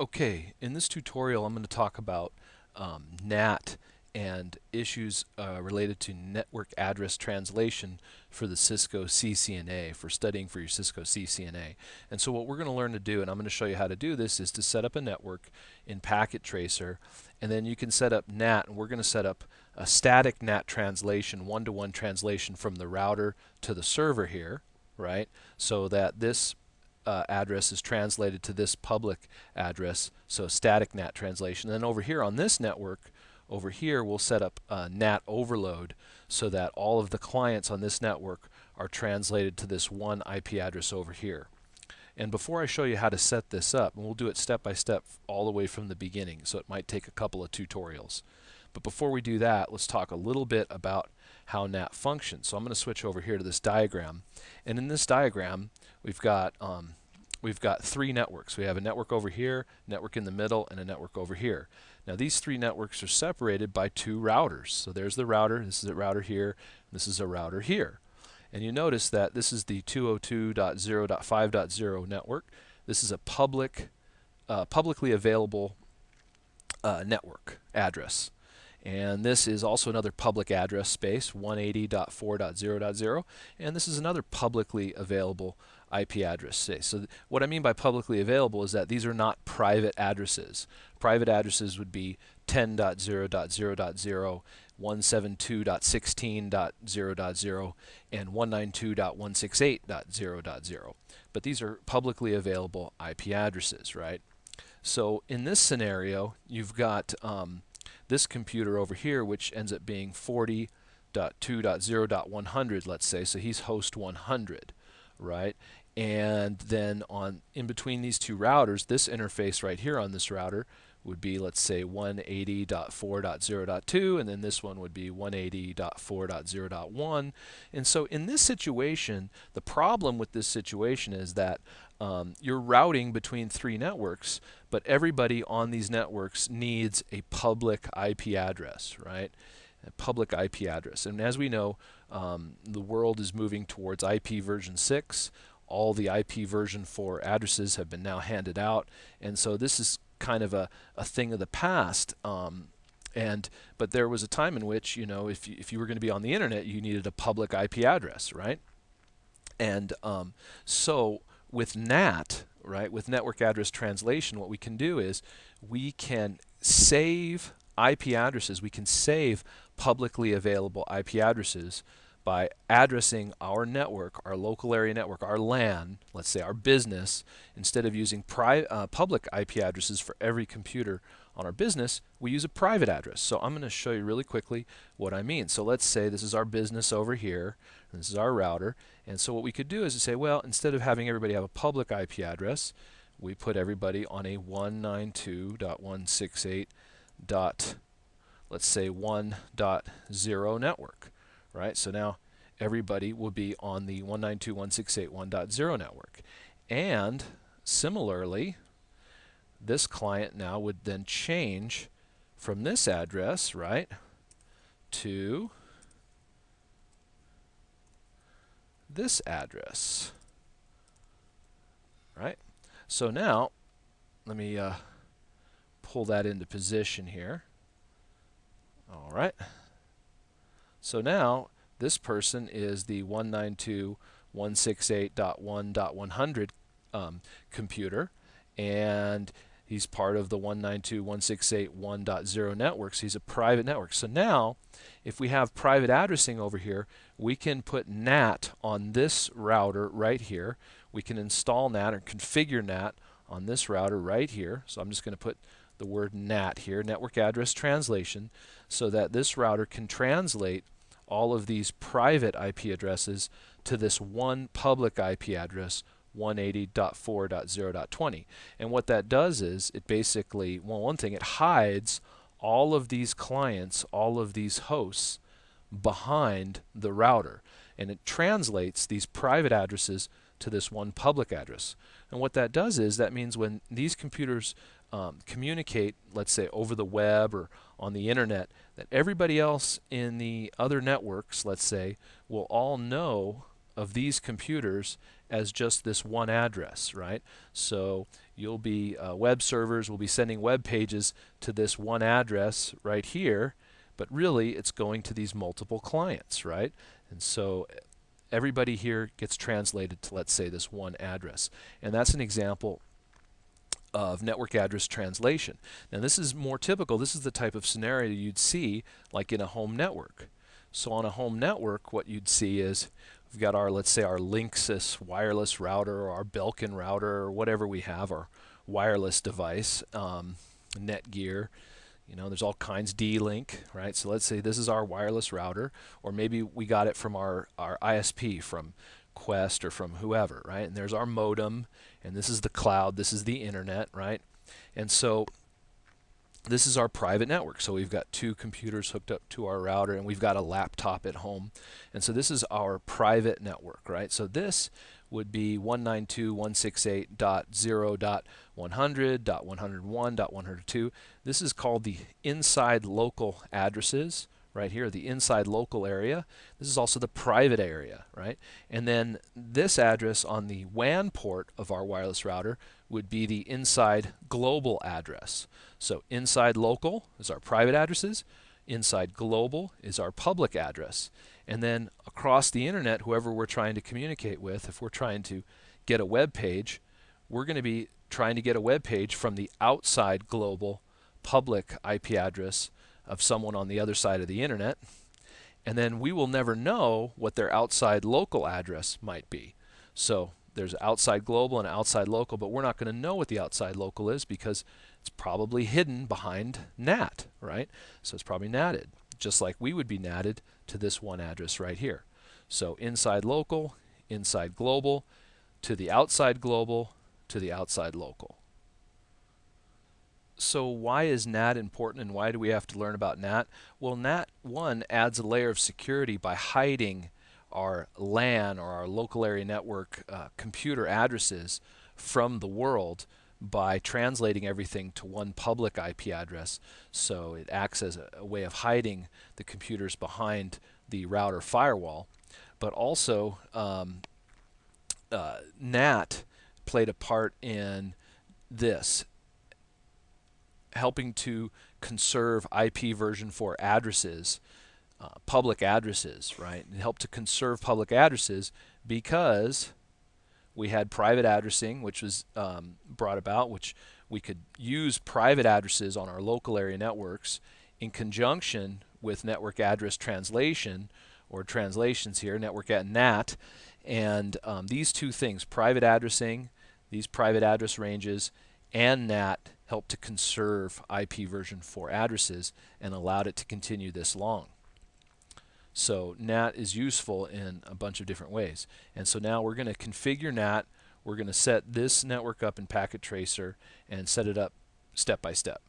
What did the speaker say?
Okay, in this tutorial I'm going to talk about NAT and issues related to network address translation for the Cisco CCNA, for studying for your Cisco CCNA. And so what we're going to learn to do, and I'm going to show you how to do this, is to set up a network in Packet Tracer, and then you can set up NAT, and we're going to set up a static NAT translation, one-to-one translation from the router to the server here, right? So that this address is translated to this public address, so static NAT translation. Then over here on this network, over here we'll set up a NAT overload so that all of the clients on this network are translated to this one IP address over here. And before I show you how to set this up, and we'll do it step by step all the way from the beginning, so it might take a couple of tutorials. But before we do that, let's talk a little bit about how NAT functions. So I'm going to switch over here to this diagram. And in this diagram, we've got three networks. We have a network over here, network in the middle, and a network over here. Now these three networks are separated by two routers. So there's the router, this is a router here, and this is a router here. And you notice that this is the 202.0.5.0 network. This is a publicly available network address. And this is also another public address space, 180.4.0.0, and this is another publicly available IP address space. So what I mean by publicly available is that these are not private addresses. Private addresses would be 10.0.0.0, 172.16.0.0, and 192.168.0.0. But these are publicly available IP addresses, right? So in this scenario, you've got this computer over here, which ends up being 40.2.0.100, let's say. So he's host 100, right? And then in between these two routers, this interface right here on this router would be, let's say, 180.4.0.2, and then this one would be 180.4.0.1. And so in this situation, the problem with this situation is that you're routing between three networks, but everybody on these networks needs a public IP address, right? A public IP address. And as we know, the world is moving towards IP version 6. All the IP version 4 addresses have been now handed out, and so this is kind of a thing of the past. But there was a time in which, you know, if you were going to be on the internet, you needed a public IP address, right? And so with NAT, right, with network address translation, what we can do is we can save IP addresses. We can save publicly available IP addresses by addressing our network, our local area network, our LAN, let's say our business. Instead of using public IP addresses for every computer on our business, we use a private address. So I'm going to show you really quickly what I mean. So let's say this is our business over here, and this is our router. And so what we could do is to say, well, instead of having everybody have a public IP address, we put everybody on a 192.168. Let's say 1.0 network, right? So now everybody will be on the 192.168.1.0 network. And similarly, this client now would then change from this address, right, to this address, right? So now, let me pull that into position here. All right. So now this person is the 192.168.1.100 computer, and he's part of the 192.168.1.0 network, so he's a private network. So now, if we have private addressing over here, we can put NAT on this router right here. We can install NAT or configure NAT on this router right here. So I'm just going to put the word NAT here, network address translation, so that this router can translate all of these private IP addresses to this one public IP address, 180.4.0.20. And what that does is it basically, well, one thing, it hides all of these clients, all of these hosts behind the router, and it translates these private addresses to this one public address. And what that does is that means when these computers communicate, let's say over the web or on the internet, that everybody else in the other networks, let's say, will all know of these computers as just this one address, right? So you'll be web servers will be sending web pages to this one address right here, but really it's going to these multiple clients, right? And so everybody here gets translated to, let's say, this one address. And that's an example of network address translation. Now this is more typical. This is the type of scenario you'd see like in a home network. So on a home network, what you'd see is we've got our, let's say, our Linksys wireless router or our Belkin router or whatever we have, our wireless device, Netgear. You know, there's all kinds, D-Link, right? So let's say this is our wireless router, or maybe we got it from our ISP, from Quest or from whoever, right? And there's our modem, and this is the cloud, this is the internet, right? And so this is our private network. So we've got two computers hooked up to our router, and we've got a laptop at home. And so this is our private network, right? So this would be 192.168.0.100.101.102. This is called the inside local addresses right here, the inside local area. This is also the private area, right? And then this address on the WAN port of our wireless router would be the inside global address. So inside local is our private addresses, inside global is our public address. And then across the internet, whoever we're trying to communicate with, if we're trying to get a web page, we're going to be trying to get a web page from the outside global public IP address of someone on the other side of the internet. And then we will never know what their outside local address might be. So there's outside global and outside local, but we're not going to know what the outside local is because it's probably hidden behind NAT, right? So it's probably NATed, just like we would be NATed to this one address right here. So inside local, inside global, to the outside global, to the outside local. So why is NAT important, and why do we have to learn about NAT? Well, NAT 1 adds a layer of security by hiding our LAN, or our local area network computer addresses from the world by translating everything to one public IP address. So it acts as a way of hiding the computers behind the router firewall. But also NAT played a part in this, helping to conserve IP version 4 addresses, public addresses, right? It helped to conserve public addresses because we had private addressing, which was brought about, which we could use private addresses on our local area networks in conjunction with network address translation, or translations here, network at NAT. And these two things, private addressing, these private address ranges, and NAT, helped to conserve IP version 4 addresses and allowed it to continue this long. So NAT is useful in a bunch of different ways. And so now we're going to configure NAT. We're going to set this network up in Packet Tracer and set it up step by step.